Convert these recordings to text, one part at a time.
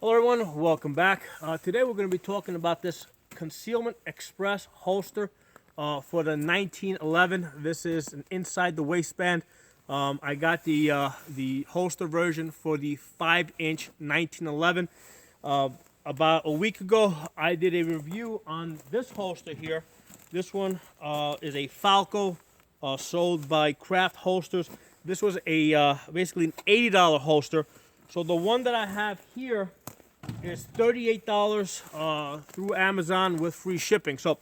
Hello everyone, welcome back. Today we're going to be talking about this Concealment Express holster for the 1911. This is an inside the waistband. I got the holster version for the 5-inch 1911. About a week ago, I did a review on this holster here. This one is a Falco sold by Craft Holsters. This was a basically an $80 holster. So the one that I have here is $38 through Amazon with free shipping. So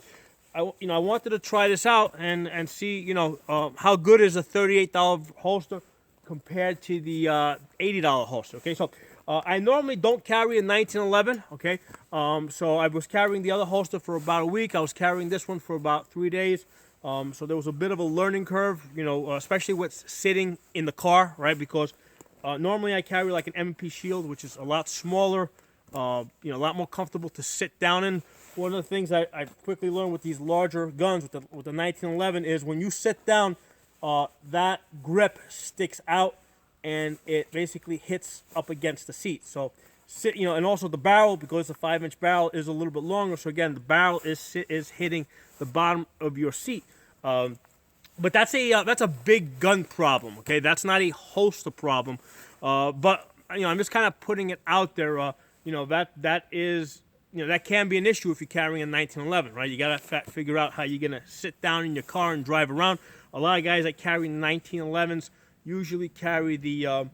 I wanted to try this out and see how good is a $38 holster compared to the $80 holster. Okay, so I normally don't carry a 1911. Okay, so I was carrying the other holster for about a week. I was carrying this one for about 3 days. So there was a bit of a learning curve, especially with sitting in the car, right? Because normally I carry like an M&P Shield, which is a lot smaller, a lot more comfortable to sit down in. One of the things I quickly learned with these larger guns, with the 1911, is when you sit down, that grip sticks out and it basically hits up against the seat. So and also the barrel, because the 5-inch barrel is a little bit longer. So again, the barrel is hitting the bottom of your seat. But that's a big gun problem. Okay, that's not a holster problem. But I'm just kind of putting it out there. That can be an issue if you're carrying a 1911, right? You gotta figure out how you're gonna sit down in your car and drive around. A lot of guys that carry 1911s usually carry the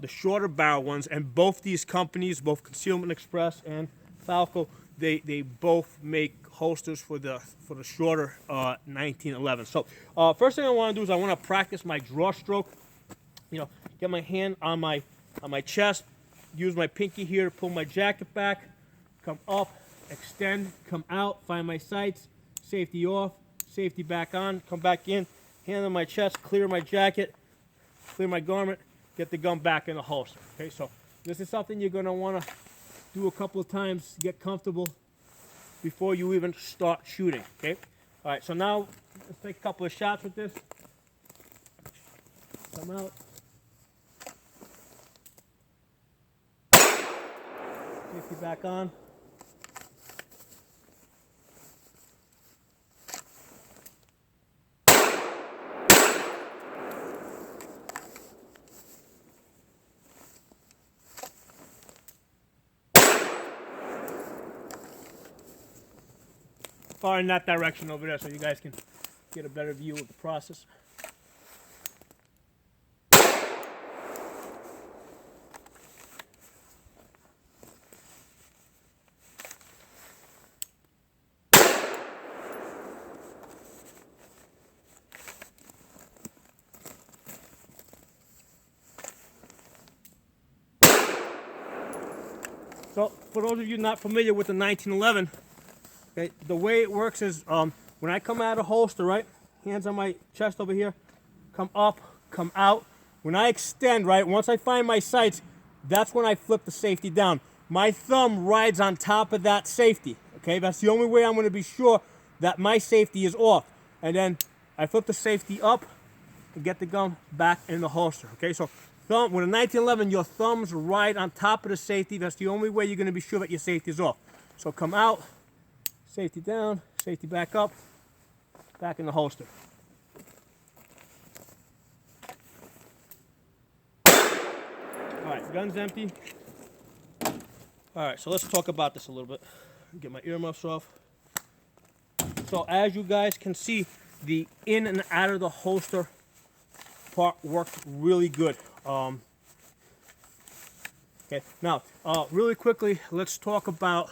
shorter barrel ones, and both these companies, both Concealment Express and Falco, they both make holsters for the shorter 1911. So first thing I want to do is I want to practice my draw stroke. Get my hand on my chest, use my pinky here to pull my jacket back, come up, extend, come out, find my sights, safety off, safety back on, come back in, hand on my chest, clear my jacket, clear my garment, get the gun back in the holster. Okay, so this is something you're going to want to do a couple of times, get comfortable before you even start shooting. Okay, all right, so now let's take a couple of shots with this. Come out. Safety back on. Far in that direction over there so you guys can get a better view of the process. So for those of you not familiar with the 1911, okay, the way it works is when I come out of holster, right, hands on my chest over here, come up, come out. When I extend, right, once I find my sights, that's when I flip the safety down. My thumb rides on top of that safety, okay? That's the only way I'm going to be sure that my safety is off. And then I flip the safety up and get the gun back in the holster, okay? So with a 1911, your thumbs ride on top of the safety. That's the only way you're going to be sure that your safety is off. So come out, safety down, safety back up, back in the holster. All right, gun's empty. All right, so let's talk about this a little bit. Get my earmuffs off. So as you guys can see, the in and out of the holster part worked really good. Okay, now really quickly, let's talk about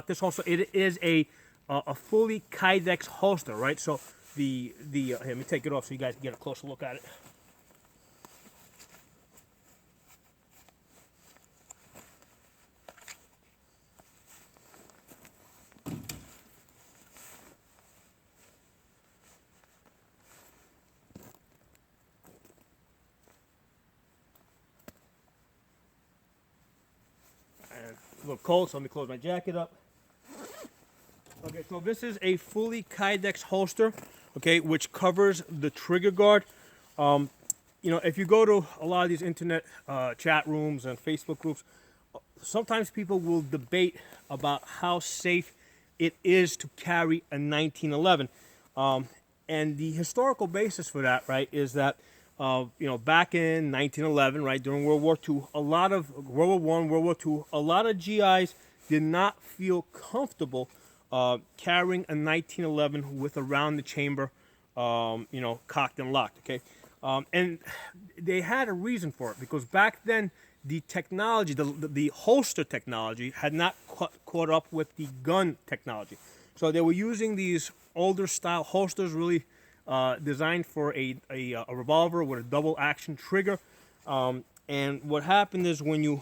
this holster. It is a fully Kydex holster, right? So here, let me take it off so you guys can get a closer look at it. And a little cold, so let me close my jacket up. Okay, so this is a fully Kydex holster, okay, which covers the trigger guard. If you go to a lot of these internet chat rooms and Facebook groups, sometimes people will debate about how safe it is to carry a 1911. And the historical basis for that, right, is that, back in 1911, right, during World War II, a lot of World War I, World War II, a lot of GIs did not feel comfortable carrying a 1911 with around the chamber, cocked and locked, okay? And they had a reason for it, because back then, the technology, the holster technology had not caught up with the gun technology. So they were using these older style holsters, really designed for a revolver with a double action trigger. And what happened is when you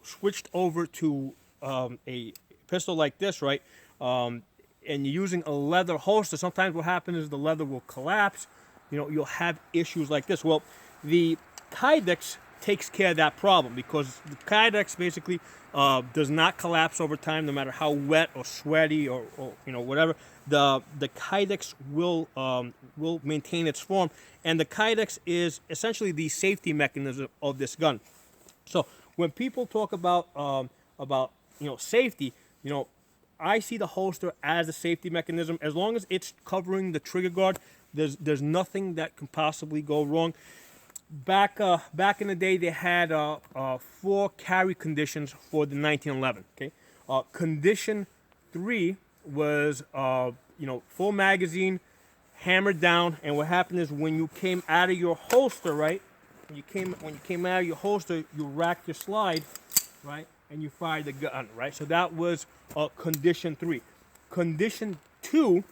switched over to a pistol like this, right, and you're using a leather holster, sometimes what happens is the leather will collapse. You'll have issues like this. Well, the Kydex takes care of that problem, because the Kydex basically does not collapse over time, no matter how wet or sweaty or whatever. The Kydex will maintain its form, and the Kydex is essentially the safety mechanism of this gun. So when people talk about safety, I see the holster as a safety mechanism. As long as it's covering the trigger guard, there's nothing that can possibly go wrong. Back in the day, they had 4 carry conditions for the 1911. Okay, condition 3 was full magazine, hammered down, and what happened is when you came out of your holster, right? When you came out of your holster, you racked your slide, right, and you fired the gun, right? So that was condition 3. Condition 2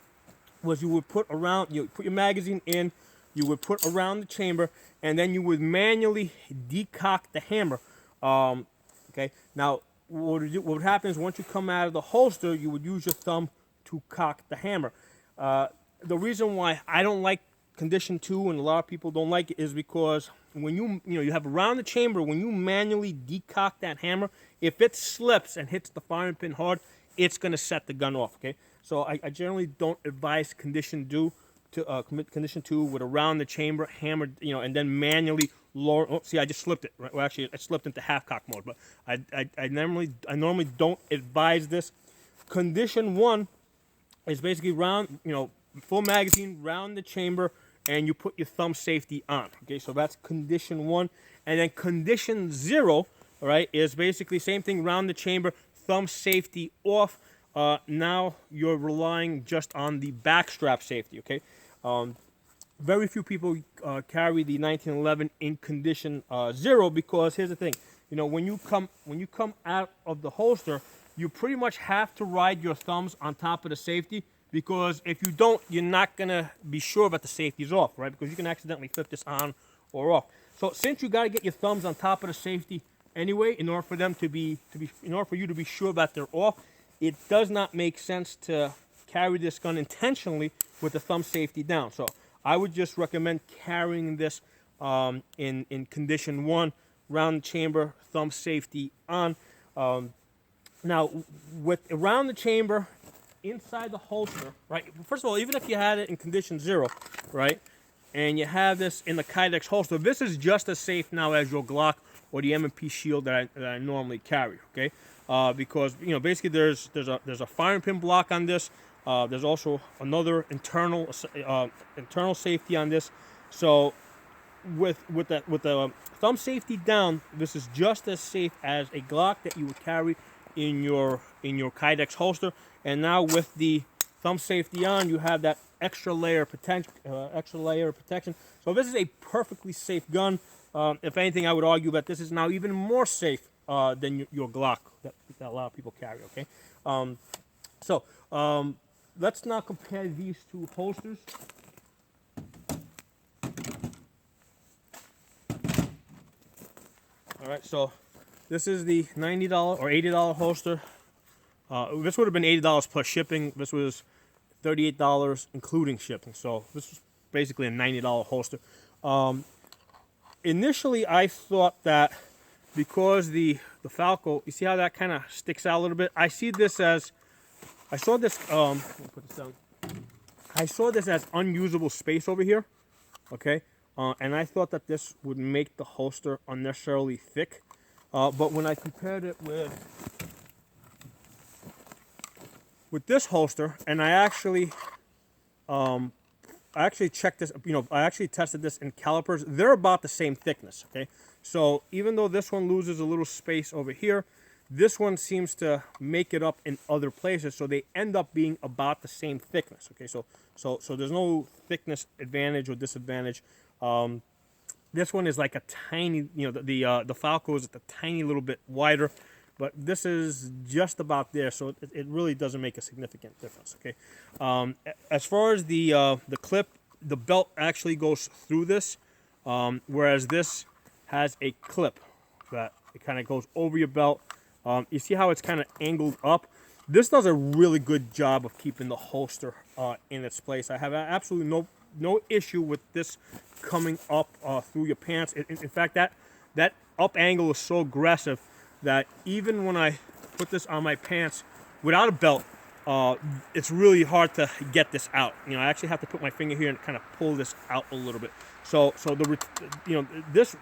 was you put your magazine in, you would put around the chamber, and then you would manually decock the hammer. Okay. Now, what would happen is once you come out of the holster, you would use your thumb to cock the hammer. The reason why I don't like condition 2, and a lot of people don't like it, is because when you have around the chamber, when you manually decock that hammer, if it slips and hits the firing pin hard, it's going to set the gun off. Okay. So I generally don't advise condition 2 with around the chamber, hammered, and then manually lower. Oh, see, I just slipped it. Right? Well, actually, I slipped into half cock mode, but I normally don't advise this. Condition 1 is basically round, full magazine, round the chamber, and you put your thumb safety on. Okay, so that's condition 1, and then condition 0, all right, is basically same thing, round the chamber, thumb safety off. Now you're relying just on the backstrap safety. Okay. Very few people carry the 1911 in condition 0, because here's the thing, when you come out of the holster, you pretty much have to ride your thumbs on top of the safety, because if you don't, you're not gonna be sure that the safety's off, right? Because you can accidentally flip this on or off. So since you got to get your thumbs on top of the safety anyway, in order for you to be sure that they're off, it does not make sense to carry this gun intentionally with the thumb safety down. So I would just recommend carrying this in condition 1, round the chamber, thumb safety on. Now, with around the chamber, inside the holster, right? First of all, even if you had it in condition 0, right, and you have this in the Kydex holster, this is just as safe now as your Glock or the M&P Shield that I normally carry. Okay. Because basically there's a firing pin block on this. There's also another internal safety on this. So with the thumb safety down, this is just as safe as a Glock that you would carry in your Kydex holster. And now with the thumb safety on, you have that extra layer of protection. So this is a perfectly safe gun. If anything, I would argue that this is now even more safe than your Glock that a lot of people carry. Okay, let's now compare these two holsters. All right, so this is the $90 or $80 holster. This would have been $80 plus shipping. This was $38 including shipping. So this was basically a $90 holster. Initially, I thought that because the Falco, you see how that kind of sticks out a little bit? I saw this, let me put this down. I saw this as unusable space over here, okay? And I thought that this would make the holster unnecessarily thick. But when I compared it with this holster, and I actually checked this, I actually tested this in calipers. They're about the same thickness, okay? So even though this one loses a little space over here, this one seems to make it up in other places, so they end up being about the same thickness, okay? So there's no thickness advantage or disadvantage. This one is like a tiny, the Falco is a tiny little bit wider, but this is just about there, so it really doesn't make a significant difference, okay? As far as the clip, the belt actually goes through this, whereas this has a clip that it kind of goes over your belt. You see how it's kind of angled up? This does a really good job of keeping the holster in its place. I have absolutely no issue with this coming up through your pants. In fact, that up angle is so aggressive that even when I put this on my pants without a belt, it's really hard to get this out. I actually have to put my finger here and kind of pull this out a little bit. So this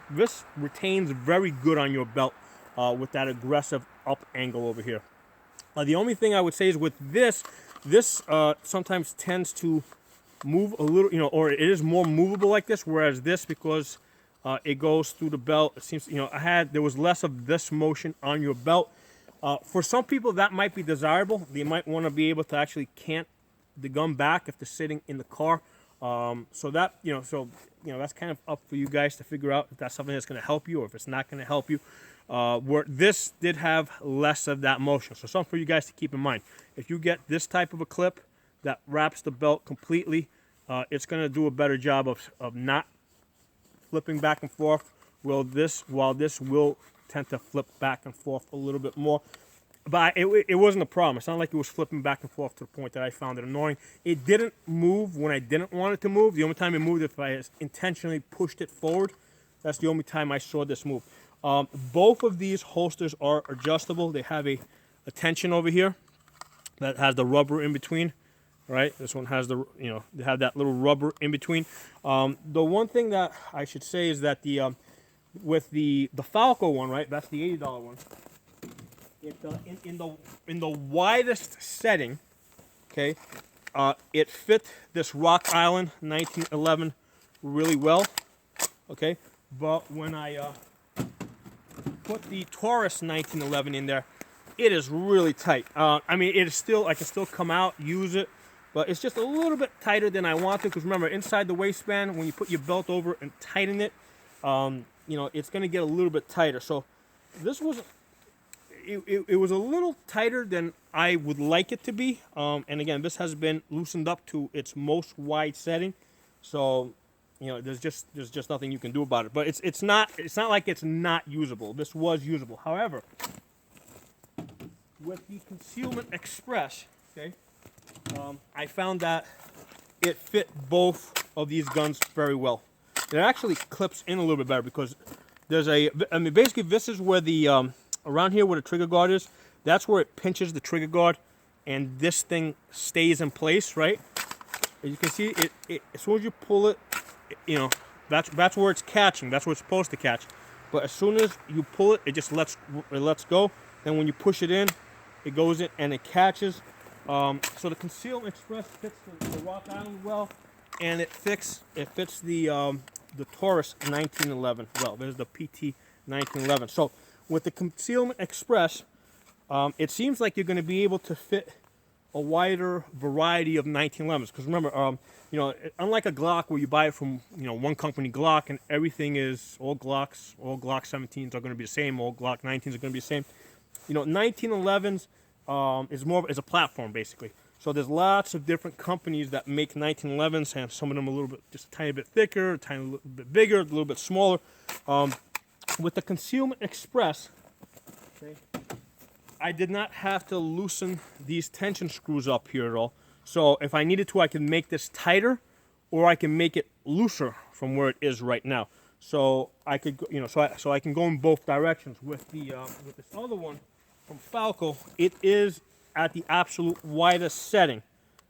retains very good on your belt with that aggressive up angle over here. The only thing I would say is with this sometimes tends to move a little, or it is more movable like this, whereas this, because it goes through the belt, it seems, there was less of this motion on your belt. For some people, that might be desirable. They might want to be able to actually cant the gun back if they're sitting in the car. So that's kind of up for you guys to figure out if that's something that's going to help you or if it's not going to help you. Where this did have less of that motion. So something for you guys to keep in mind. If you get this type of a clip that wraps the belt completely, it's going to do a better job of not flipping back and forth. While this will tend to flip back and forth a little bit more. But it wasn't a problem. It's not like it was flipping back and forth to the point that I found it annoying. It didn't move when I didn't want it to move. The only time it moved if I intentionally pushed it forward. That's the only time I saw this move. Both of these holsters are adjustable. They have a tension over here that has the rubber in between. Right, this one has they have that little rubber in between. The one thing that I should say is that with the Falco one, right, that's the $80 one. In the widest setting, okay, it fit this Rock Island 1911 really well, okay. But when I put the Taurus 1911 in there, it is really tight. I mean, it is still, I can still come out, use it. But it's just a little bit tighter than I want to, because remember, inside the waistband, when you put your belt over and tighten it, it's going to get a little bit tighter. So this was, it was a little tighter than I would like it to be. And again, this has been loosened up to its most wide setting. So, there's just nothing you can do about it. But it's not like it's not usable. This was usable. However, with the Concealment Express, okay, I found that it fit both of these guns very well. It actually clips in a little bit better because there's basically this is where the, around here where the trigger guard is, that's where it pinches the trigger guard and this thing stays in place, right? As you can see, it as soon as you pull it, that's where it's catching. That's where it's supposed to catch. But as soon as you pull it, it just lets go. Then when you push it in, it goes in and it catches. So the Concealment Express fits the Rock Island well, and it fits the Taurus 1911 well. There's the PT 1911. So with the Concealment Express, it seems like you're going to be able to fit a wider variety of 1911s. Because remember, unlike a Glock where you buy it from one company, Glock, and everything is all Glocks, all Glock 17s are going to be the same, all Glock 19s are going to be the same. 1911s. Is a platform basically. So there's lots of different companies that make 1911s, and some of them just a tiny bit thicker, a tiny little bit bigger, a little bit smaller. With the Concealment Express, okay, I did not have to loosen these tension screws up here at all. So if I needed to, I can make this tighter, or I can make it looser from where it is right now. So I could, so I can go in both directions. With this other one from Falco, it is at the absolute widest setting,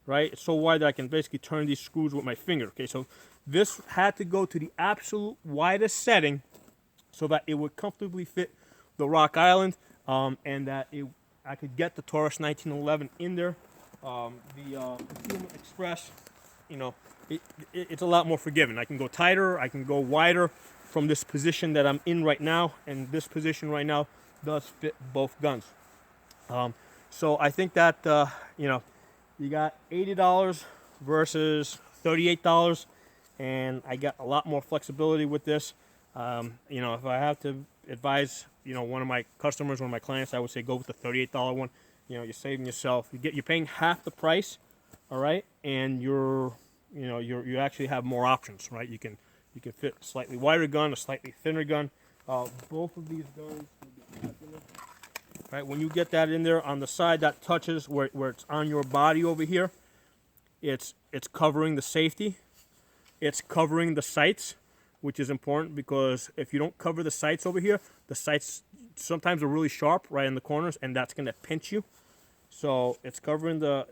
right? It's so wide that I can basically turn these screws with my finger, okay? So this had to go to the absolute widest setting so that it would comfortably fit the Rock Island, and that I could get the Taurus 1911 in there. The Concealment Express, you know, it's a lot more forgiving. I can go tighter, I can go wider from this position that I'm in right now, and this position right now does fit both guns. So I think that, you know, you got $80 versus $38, and I got a lot more flexibility with this. You know, if I have to advise, you know, one of my customers, one of my clients, I would say go with the $38 one. You know, you're saving yourself. You're paying half the price, all right, and you actually have more options, right? You can fit a slightly wider gun, a slightly thinner gun. Both of these guns, right? When you get that in there on the side, that touches where it's on your body over here. It's covering the safety. It's covering the sights, which is important because if you don't cover the sights over here, the sights sometimes are really sharp right in the corners, and that's going to pinch you. So it's covering the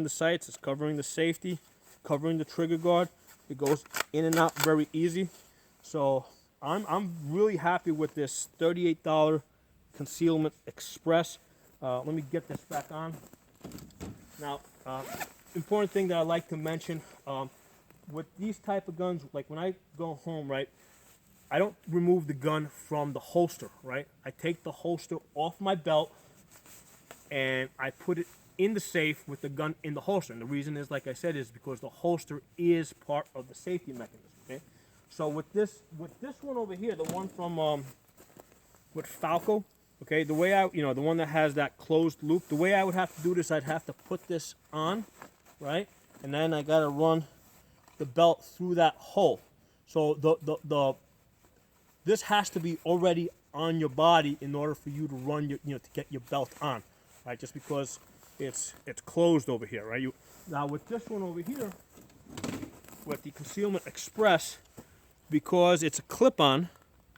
sights, it's covering the safety, covering the trigger guard. It goes in and out very easy. So I'm really happy with this $38 Concealment Express. Let me get this back on. Now, important thing that I like to mention, with these type of guns, like when I go home, right, I don't remove the gun from the holster, right? I take the holster off my belt and I put it in the safe with the gun in the holster. And the reason is, like I said, is because the holster is part of the safety mechanism, okay? So with this one over here, the one from with Falco, okay, the way the one that has that closed loop, the way I would have to do this, I'd have to put this on, right? And then I gotta run the belt through that hole. So this has to be already on your body in order for you to run your, to get your belt on, right? Just because it's closed over here, right? Now with this one over here, with the Concealment Express, because it's a clip-on,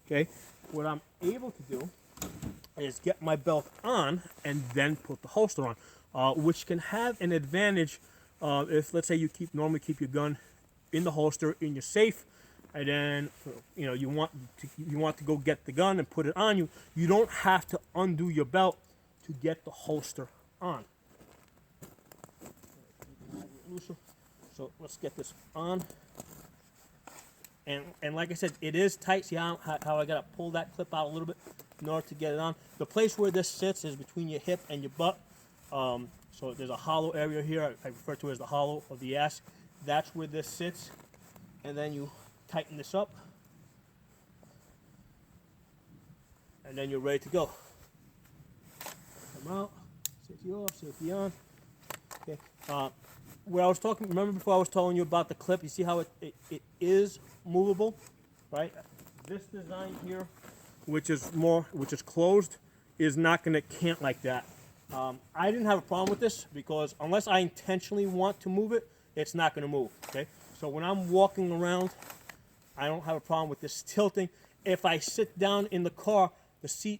okay, what I'm able to do is get my belt on and then put the holster on, which can have an advantage if, let's say, you normally keep your gun in the holster in your safe, and then you want to go get the gun and put it on you. You don't have to undo your belt to get the holster on. So let's get this on. And like I said, it is tight. See how I gotta pull that clip out a little bit in order to get it on. The place where this sits is between your hip and your butt. So there's a hollow area here. I refer to it as the hollow of the ass. That's where this sits. And then you tighten this up. And then you're ready to go. Come out. Safety off, safety on. Okay. Where I was talking, remember before I was telling you about the clip, you see how it is movable, right? This design here, which is closed, is not going to cant like that. I didn't have a problem with this because unless I intentionally want to move it, it's not going to move, okay? So when I'm walking around, I don't have a problem with this tilting. If I sit down in the car, the seat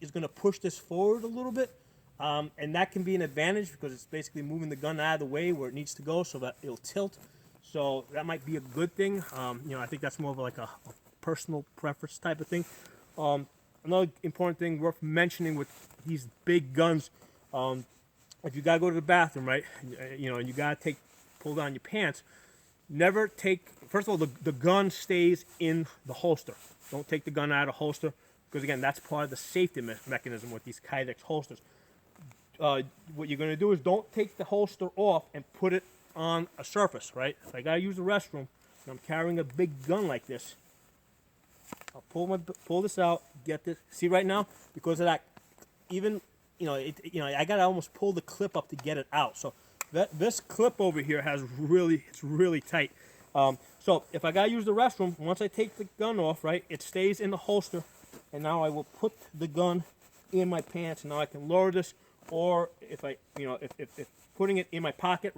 is going to push this forward a little bit. And that can be an advantage because it's basically moving the gun out of the way where it needs to go so that it'll tilt. So that might be a good thing. I think that's more of like a personal preference type of thing. Another important thing worth mentioning with these big guns, if you gotta go to the bathroom, right? And you gotta pull down your pants. Never take. First of all, the gun stays in the holster. Don't take the gun out of the holster because again, that's part of the safety mechanism with these Kydex holsters. What you're going to do is don't take the holster off and put it on a surface, right? If I got to use the restroom and I'm carrying a big gun like this, I'll pull this out, get this. See right now, because of that, even, I got to almost pull the clip up to get it out. So this clip over here it's really tight. So if I got to use the restroom, once I take the gun off, right, it stays in the holster, and now I will put the gun in my pants, and now I can lower this. Or if if putting it in my pocket,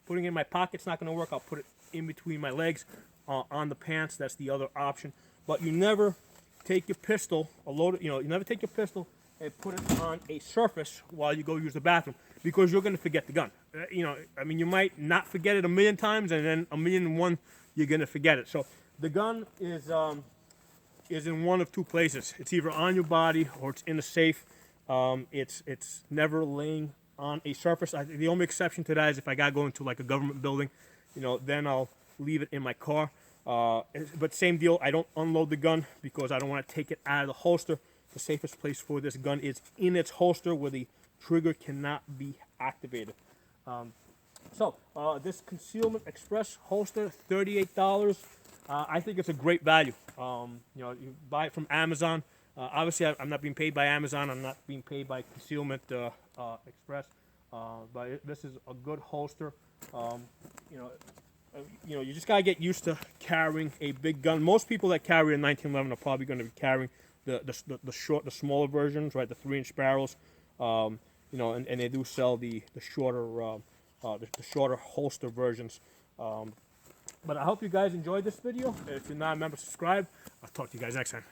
putting it in my pocket's not going to work, I'll put it in between my legs on the pants. That's the other option. But you never take your pistol, you never take your pistol and put it on a surface while you go use the bathroom because you're going to forget the gun. You might not forget it a million times, and then 1,000,001 you're going to forget it. So the gun is is in one of two places. It's either on your body or it's in a safe. It's never laying on a surface. The only exception to that is if I gotta go into like a government building, you know, then I'll leave it in my car. But same deal, I don't unload the gun because I don't want to take it out of the holster. The safest place for this gun is in its holster where the trigger cannot be activated. This Concealment Express holster, $38. I think it's a great value. You know, you buy it from Amazon. Obviously, I'm not being paid by Amazon. I'm not being paid by Concealment Express. But this is a good holster. You know, you just gotta get used to carrying a big gun. Most people that carry a 1911 are probably going to be carrying the smaller versions, right? The 3-inch barrels. You know, and they do sell the shorter holster versions. But I hope you guys enjoyed this video. If you're not a member, subscribe. I'll talk to you guys next time.